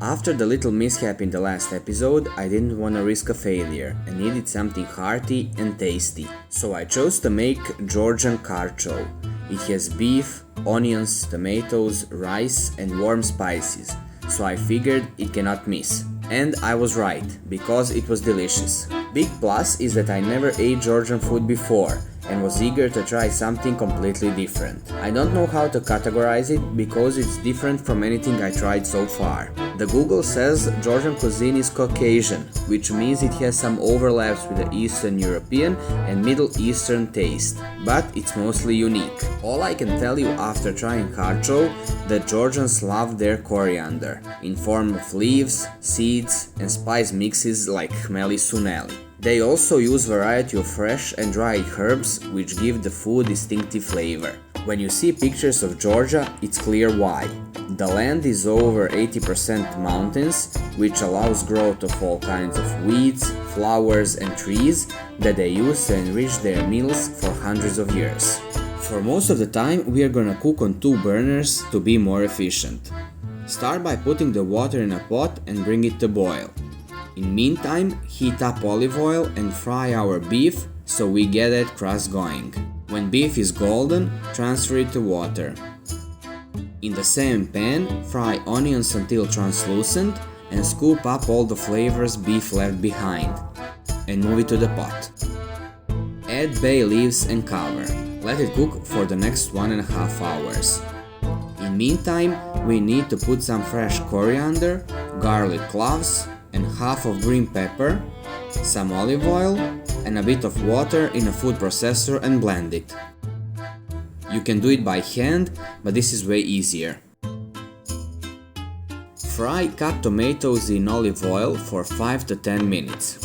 After the little mishap in the last episode, I didn't want to risk a failure and needed something hearty and tasty. So I chose to make Georgian Kharcho. It has beef, onions, tomatoes, rice and warm spices, so I figured it cannot miss. And I was right, because it was delicious. Big plus is that I never ate Georgian food before and was eager to try something completely different. I don't know how to categorize it because it's different from anything I tried so far. The Google says Georgian cuisine is Caucasian, which means it has some overlaps with the Eastern European and Middle Eastern taste, but it's mostly unique. All I can tell you after trying Kharcho, that Georgians love their coriander, in form of leaves, seeds and spice mixes like khmeli-suneli. They also use variety of fresh and dried herbs which give the food distinctive flavor. When you see pictures of Georgia, it's clear why. The land is over 80% mountains, which allows growth of all kinds of weeds, flowers and trees that they use to enrich their meals for hundreds of years. For most of the time, we are gonna cook on 2 burners to be more efficient. Start by putting the water in a pot and bring it to boil. In meantime, heat up olive oil and fry our beef so we get that crust going. When beef is golden, transfer it to water. In the same pan, fry onions until translucent and scoop up all the flavors beef left behind and move it to the pot. Add bay leaves and cover. Let it cook for the next 1.5 hours. In meantime, we need to put some fresh coriander, garlic cloves, and half of green pepper, some olive oil, and a bit of water in a food processor and blend it. You can do it by hand, but this is way easier. Fry cut tomatoes in olive oil for 5 to 10 minutes.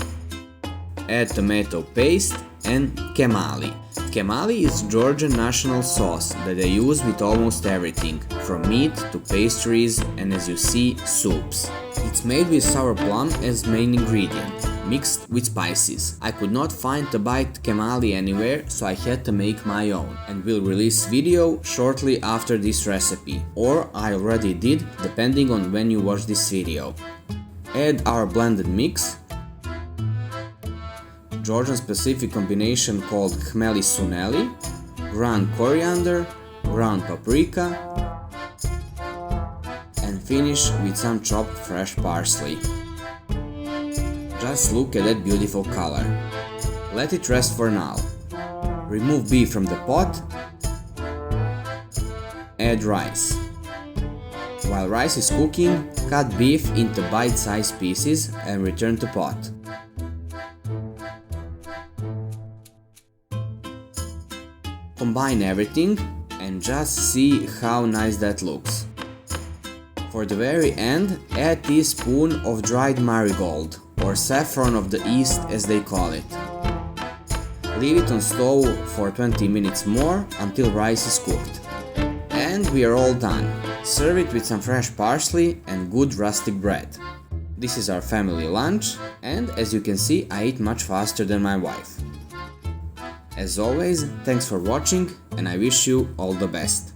Add tomato paste and khmeli. Khmeli is Georgian national sauce that they use with almost everything, from meat to pastries and, as you see, soups. It's made with sour plum as main ingredient, mixed with spices. I could not find to buy khmeli anywhere, so I had to make my own, and will release video shortly after this recipe, or I already did, depending on when you watch this video. Add our blended mix, Georgian specific combination called khmeli-suneli, ground coriander, ground paprika, and finish with some chopped fresh parsley. Just look at that beautiful color. Let it rest for now. Remove beef from the pot. Add rice. While rice is cooking, cut beef into bite-sized pieces and return to pot. Combine everything and just see how nice that looks. For the very end, add a teaspoon of dried marigold, or saffron of the East as they call it. Leave it on stove for 20 minutes more until rice is cooked. And we are all done. Serve it with some fresh parsley and good rustic bread. This is our family lunch, and as you can see, I eat much faster than my wife. As always, thanks for watching and I wish you all the best.